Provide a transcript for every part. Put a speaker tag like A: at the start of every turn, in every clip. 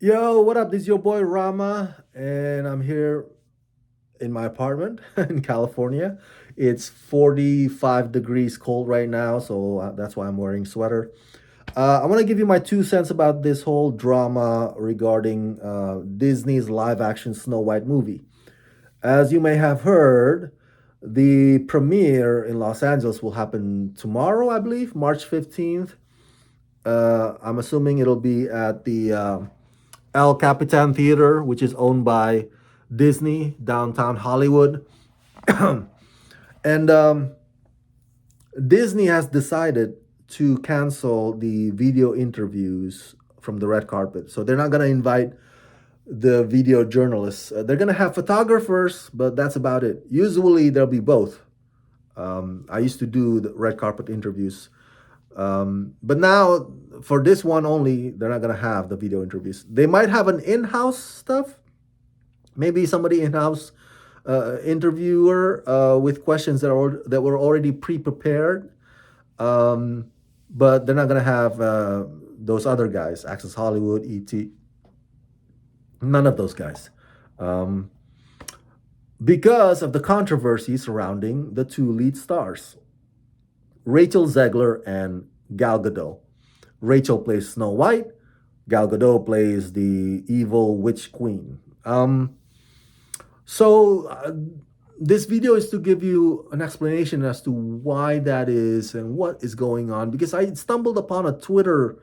A: Yo, what up? This is your boy Rama, and I'm here in my apartment in California. It's 45 degrees cold right now, so that's why I'm wearing sweater. I want to give you my 2 cents about this whole drama regarding Disney's live action Snow White movie. As you may have heard, the premiere in Los Angeles will happen tomorrow, I believe, March 15th. I'm assuming it'll be at the El Capitan Theater, which is owned by Disney, downtown Hollywood. And Disney has decided to cancel the video interviews from the red carpet. So they're not going to invite the video journalists. They're going to have photographers, but that's about it. Usually there'll be both. I used to do the red carpet interviews. But now, for this one only, they're not going to have the video interviews. They might have an in house stuff, maybe somebody in house interviewer with questions that were already pre prepared. Um, but they're not going to have those other guys, Access Hollywood, ET, none of those guys. Um, because of the controversy surrounding the two lead stars, Rachel Zegler and Gal Gadot. Rachel plays Snow White. Gal Gadot plays the evil witch queen. So this video is to give you an explanation as to why that is and what is going on. Because I stumbled upon a Twitter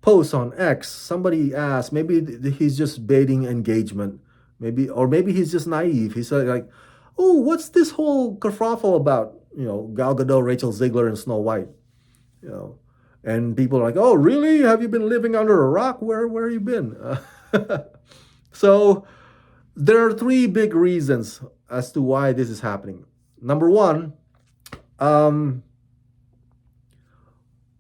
A: post on X. Somebody asked, maybe he's just baiting engagement, maybe he's just naive. He said like, "Oh, what's this whole kerfuffle about? Gal Gadot, Rachel Ziegler, and Snow White." You know, and people are like, "Oh, really? Have you been living under a rock? Where have you been?" So there are three big reasons as to why this is happening. Number one, um,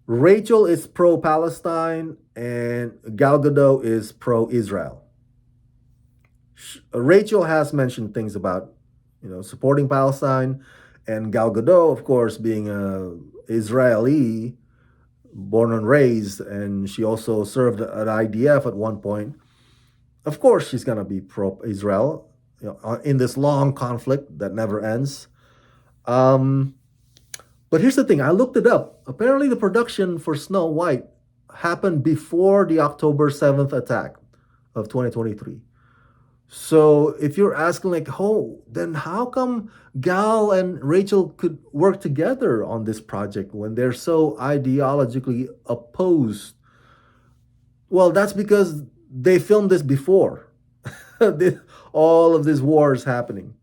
A: Rachel is pro-Palestine and Gal Gadot is pro-Israel. Rachel has mentioned things about, supporting Palestine, and Gal Gadot, of course, being a Israeli, born and raised, and she also served at IDF at one point. Of course, she's gonna be pro-Israel, in this long conflict that never ends. Um, but here's the thing: I looked it up. Apparently, the production for Snow White happened before the October 7th attack of 2023. So if you're asking like, oh, then how come Gal and Rachel could work together on this project when they're so ideologically opposed? Well, that's because they filmed this before. All of this war is happening,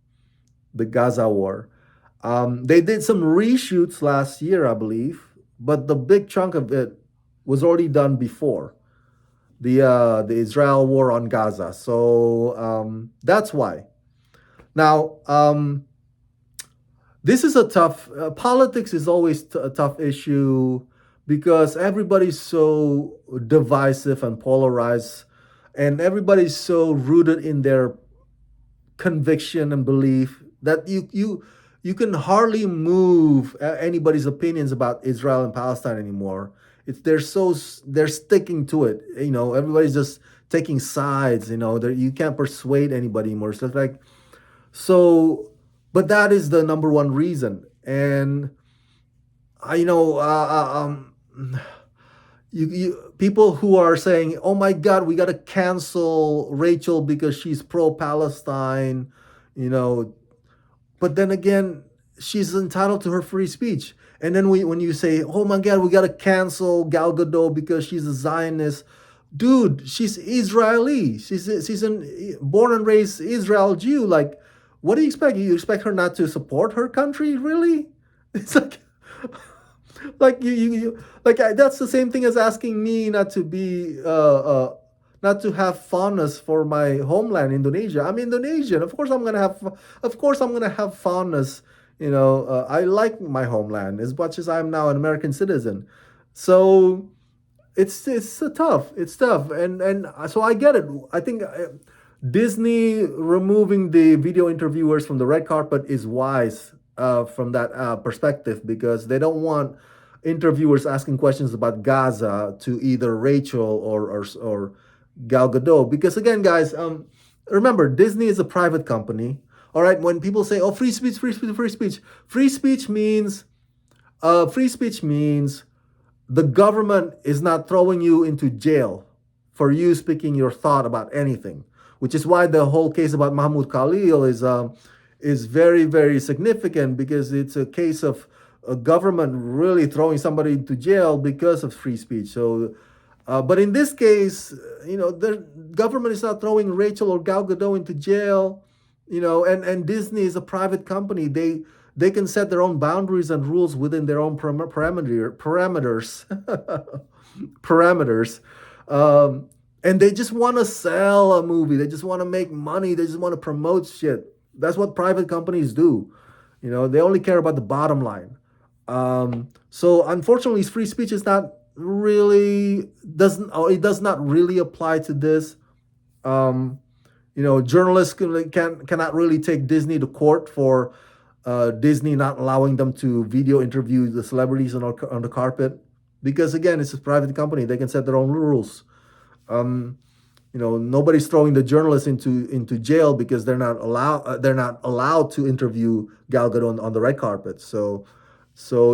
A: the Gaza war. They did some reshoots last year, I believe, but the big chunk of it was already done before the Israel war on Gaza. So that's why. Now, this is a tough. Politics is always a tough issue because everybody's so divisive and polarized, and everybody's so rooted in their conviction and belief that you can hardly move anybody's opinions about Israel and Palestine anymore. They're sticking to it. Everybody's just taking sides. You can't persuade anybody anymore. So it's like so, but that is the number one reason. And I you people who are saying, "Oh my God, we got to cancel Rachel because she's pro-Palestine," you know, but then again, she's entitled to her free speech. And then when you say, "Oh my God, we gotta cancel Gal Gadot because she's a Zionist," dude, she's Israeli. She's an born and raised Israel Jew. Like, what do you expect? You expect her not to support her country? Really? It's like that's the same thing as asking me not to be not to have fondness for my homeland, Indonesia. I'm Indonesian. Of course I'm gonna have fondness. I like my homeland as much as I'm now an American citizen. So it's tough, and so I get it. I think Disney removing the video interviewers from the red carpet is wise from that perspective, because they don't want interviewers asking questions about Gaza to either Rachel or Gal Gadot. Because again, guys, remember Disney is a private company. All right, when people say, "Oh, free speech, free speech, free speech," free speech means the government is not throwing you into jail for you speaking your thought about anything, which is why the whole case about Mahmoud Khalil is very very significant, because it's a case of a government really throwing somebody into jail because of free speech. So, but in this case, the government is not throwing Rachel or Gal Gadot into jail. And Disney is a private company. They can set their own boundaries and rules within their own parameters. parameters. And they just want to sell a movie. They just want to make money. They just want to promote shit. That's what private companies do. They only care about the bottom line. So unfortunately, free speech is not really doesn't or it does not really apply to this. Um, Journalists cannot really take Disney to court for Disney not allowing them to video interview the celebrities on the carpet, because again, it's a private company. They can set their own rules. Um, Nobody's throwing the journalists into jail because they're not allowed to interview Gal Gadot on the red carpet. So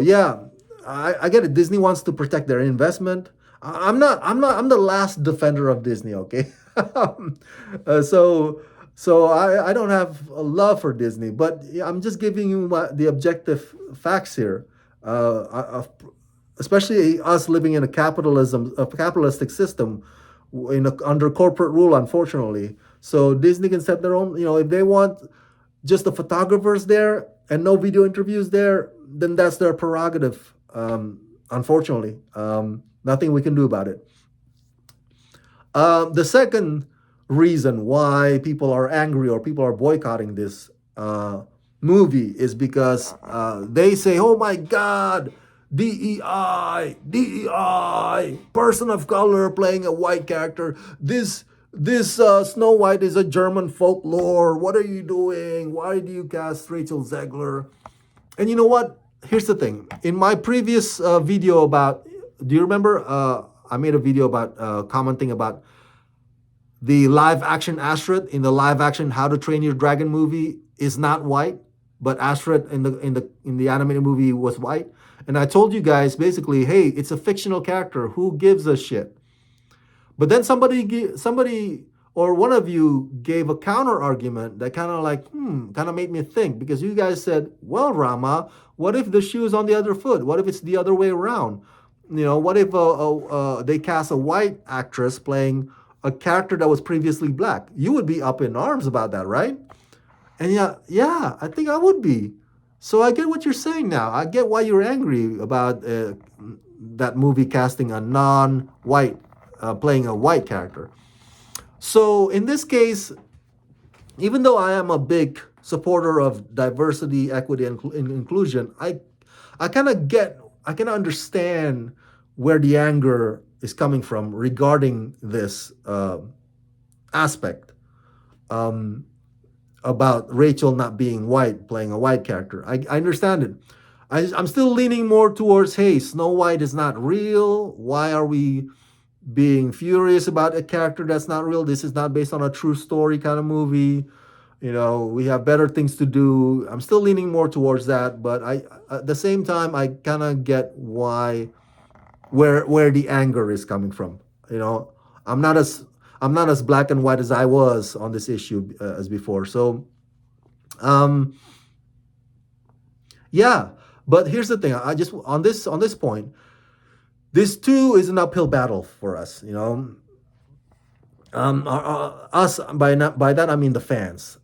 A: yeah, I get it. Disney wants to protect their investment. I'm the last defender of Disney. Okay. So I don't have a love for Disney, but yeah, I'm just giving you the objective facts here. Especially us living in a capitalistic system, under corporate rule, unfortunately. So Disney can set their own. If they want just the photographers there and no video interviews there, then that's their prerogative. Unfortunately, nothing we can do about it. The second reason why people are angry or people are boycotting this movie is because they say, "Oh my God, DEI, DEI, person of color playing a white character. This Snow White is a German folklore. What are you doing? Why do you cast Rachel Zegler?" And you know what? Here's the thing. In my previous video about, do you remember? I made a video about commenting about the live action Astrid in the live action How to Train Your Dragon movie is not white, but Astrid in the animated movie was white. And I told you guys basically, hey, it's a fictional character. Who gives a shit? But then somebody or one of you gave a counter argument that kind of made me think, because you guys said, well, Rama, what if the shoe is on the other foot? What if it's the other way around? What if they cast a white actress playing a character that was previously black? You would be up in arms about that, right? And yeah, I think I would be. So I get what you're saying now. I get why you're angry about that movie casting a non-white, playing a white character. So in this case, even though I am a big supporter of diversity, equity, and inclusion, I kind of understand where the anger is coming from regarding this aspect, um, about Rachel not being white, playing a white character. I understand it. I'm still leaning more towards, hey, Snow White is not real. Why are we being furious about a character that's not real? This is not based on a true story kind of movie. We have better things to do. I'm still leaning more towards that, but at the same time, I kind of get where the anger is coming from. I'm not as I'm not as black and white as I was on this issue as before. So, um, yeah. But here's the thing. I just on this point, this too is an uphill battle for us. Us by that I mean the fans,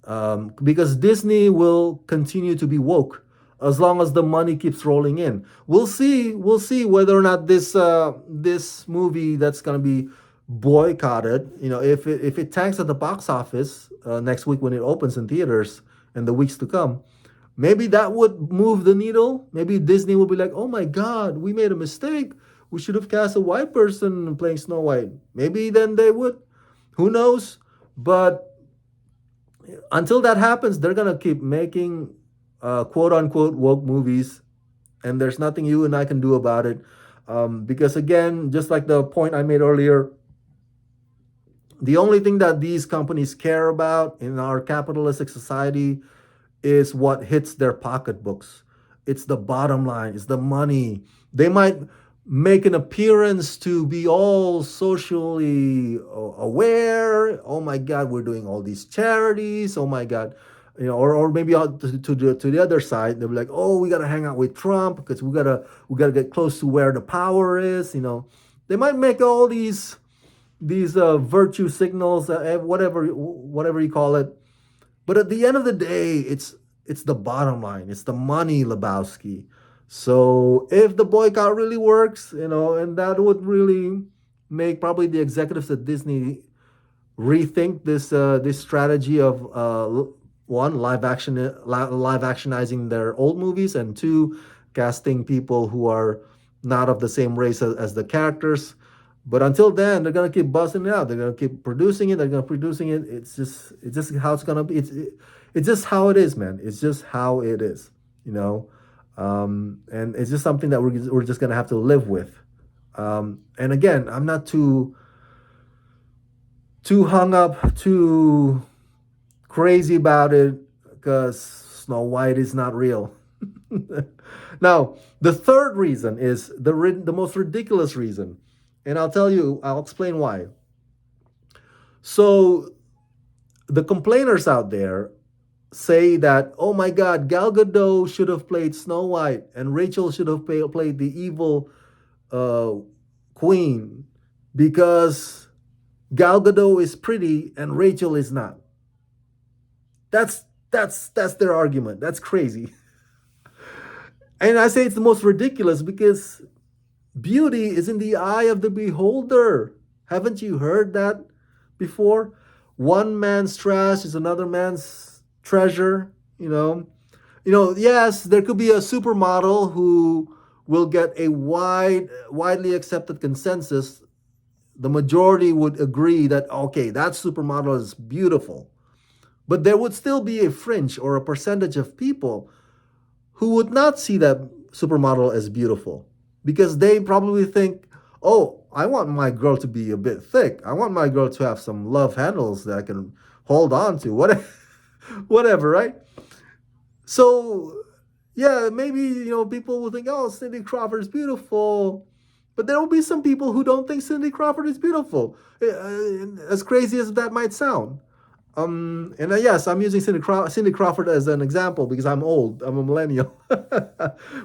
A: because Disney will continue to be woke as long as the money keeps rolling in. We'll see whether or not this movie that's gonna be boycotted, if it tanks at the box office next week when it opens in theaters and the weeks to come. Maybe that would move the needle. Maybe Disney will be like, "Oh my God, we made a mistake. We should have cast a white person playing Snow White." Maybe then they would. Who knows? But until that happens, they're gonna keep making quote unquote woke movies, and there's nothing you and I can do about it. Because again, just like the point I made earlier, The only thing that these companies care about in our capitalistic society is what hits their pocketbooks. It's the bottom line, it's the money. They might make an appearance to be all socially aware. Oh my God, we're doing all these charities. Oh my God. Or maybe to the other side, they'll be like, oh, we gotta hang out with Trump because we gotta get close to where the power is. They might make all these virtue signals, whatever you call it. But at the end of the day, it's the bottom line. It's the money, Lebowski. So if the boycott really works, and that would really make probably the executives at Disney rethink this strategy of one, live actionizing their old movies, and two, casting people who are not of the same race as the characters. But until then, they're gonna keep busting it out. They're gonna keep producing it. They're gonna producing it. It's just how it's gonna be. It's just how it is, man. It's just how it is, you know. And it's just something that we're just gonna have to live with. And again, I'm not too hung up, too crazy about it because Snow White is not real. Now, the third reason is the most ridiculous reason, and I'll explain why. So the complainers out there say that, oh my God, Gal Gadot should have played Snow White and Rachel should have played the evil uh, queen because Gal Gadot is pretty and Rachel is not. That's their argument. That's crazy. And I say it's the most ridiculous because beauty is in the eye of the beholder. Haven't you heard that before? One man's trash is another man's treasure, you know. Yes, there could be a supermodel who will get a widely accepted consensus. The majority would agree that okay, that supermodel is beautiful. But there would still be a fringe or a percentage of people who would not see that supermodel as beautiful because they probably think, oh, I want my girl to be a bit thick. I want my girl to have some love handles that I can hold on to. Whatever, right? So, yeah, maybe, people will think, oh, Cindy Crawford is beautiful. But there will be some people who don't think Cindy Crawford is beautiful, as crazy as that might sound. And yes, I'm using Cindy Crawford as an example because I'm old. I'm a millennial.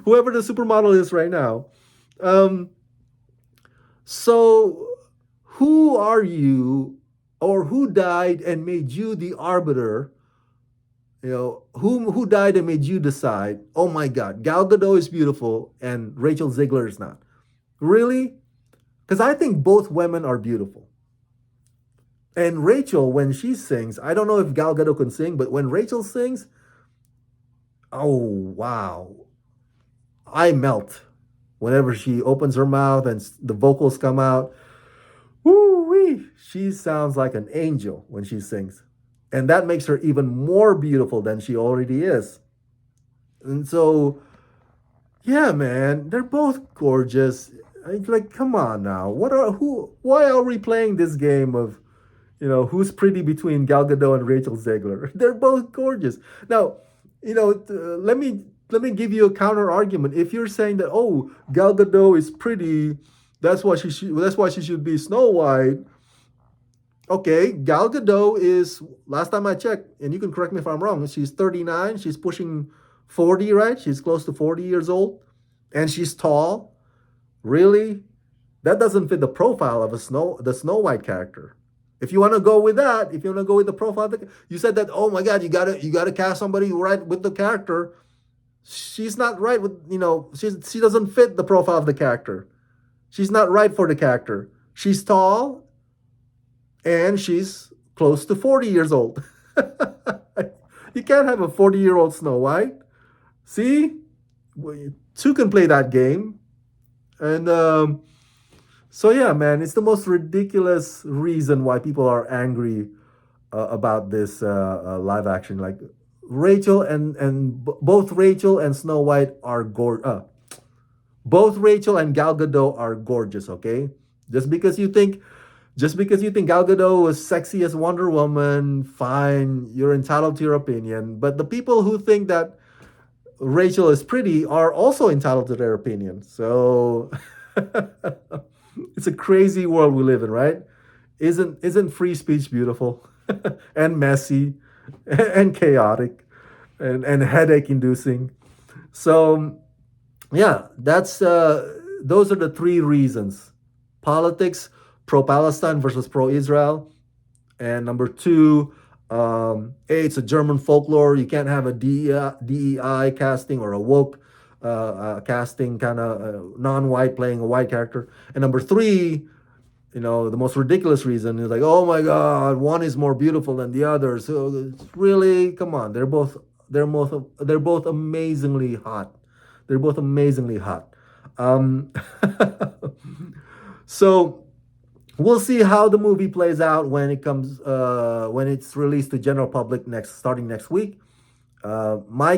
A: Whoever the supermodel is right now. Um, so, who are you, or who died and made you the arbiter? Who died and made you decide? Oh my God, Gal Gadot is beautiful and Rachel Zegler is not. Really? Because I think both women are beautiful. And Rachel, when she sings, I don't know if Gal Gadot can sing, but when Rachel sings, oh wow, I melt. Whenever she opens her mouth and the vocals come out, woo wee, she sounds like an angel when she sings, and that makes her even more beautiful than she already is. And so, yeah, man, they're both gorgeous. Like, come on now, Why are we playing this game of who's pretty between Gal Gadot and Rachel Zegler? They're both gorgeous. Now, let me give you a counter argument. If you're saying that Gal Gadot is pretty, that's why she should be Snow White. Okay, Gal Gadot is, last time I checked, and you can correct me if I'm wrong. She's 39. She's pushing 40, right? She's close to 40 years old, and she's tall. Really? That doesn't fit the profile of the Snow White character. If you want to go with that, if you want to go with the profile, you said that, oh my God, you gotta cast somebody right with the character. She's not right with she doesn't fit the profile of the character. She's not right for the character. She's tall and she's close to 40 years old. You can't have a 40-year-old Snow White. See, two can play that game, and so yeah, man, it's the most ridiculous reason why people are angry about this live action. Like Rachel and both Rachel and Snow White are both Rachel and Gal Gadot are gorgeous. Okay, just because you think Just because you think Gal Gadot was sexy as Wonder Woman, fine, you're entitled to your opinion. But the people who think that Rachel is pretty are also entitled to their opinion. So it's a crazy world we live in, right? Isn't free speech beautiful and messy and chaotic and headache inducing? So yeah, that's those are the three reasons: politics, pro-Palestine versus pro-Israel, and number two, A, it's a German folklore. You can't have a DEI casting or a woke casting, kind of non-white playing a white character. And number three, the most ridiculous reason is like, oh my God, one is more beautiful than the other. So it's really, come on, they're both amazingly hot. They're both amazingly hot. Um, so we'll see how the movie plays out when it's released to general public starting next week. My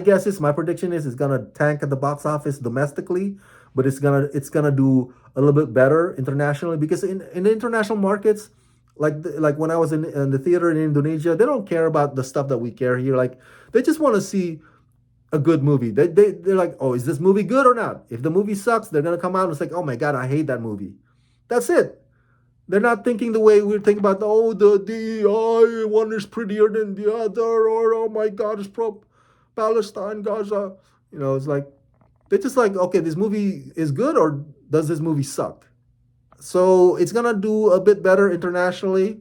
A: prediction is it's gonna tank at the box office domestically, but it's gonna do a little bit better internationally because in the international markets, like when I was in the theater in Indonesia, they don't care about the stuff that we care here. Like they just want to see a good movie. They're like, oh, is this movie good or not? If the movie sucks, they're gonna come out and it's like, oh my God, I hate that movie. That's it. They're not thinking the way we're thinking about, oh, the DEI, one is prettier than the other, or oh my God, it's pro Palestine, Gaza. It's like, they're just like, okay, this movie is good or does this movie suck? So it's going to do a bit better internationally,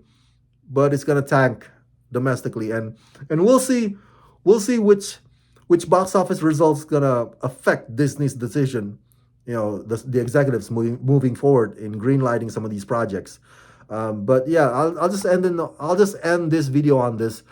A: but it's going to tank domestically. And we'll see which box office results going to affect Disney's decision, the executives moving forward in greenlighting some of these projects. But yeah, I'll just end this video on this.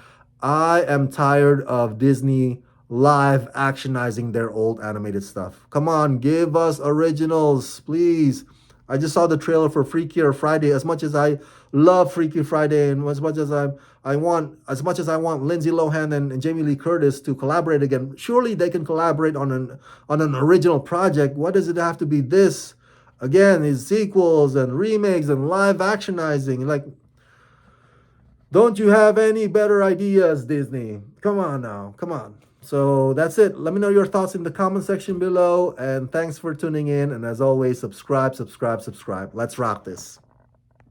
A: I am tired of Disney live actionizing their old animated stuff. Come on, give us originals, please. I just saw the trailer for Freakier Friday. As much as I love Freaky Friday, and as much as I want Lindsay Lohan and Jamie Lee Curtis to collaborate again, surely they can collaborate on an original project. What does it have to be this? Again, is sequels and remakes and live actionizing. Like, don't you have any better ideas, Disney? Come on now, come on. So that's it. Let me know your thoughts in the comment section below. And thanks for tuning in. And as always, subscribe, subscribe, subscribe. Let's rock this.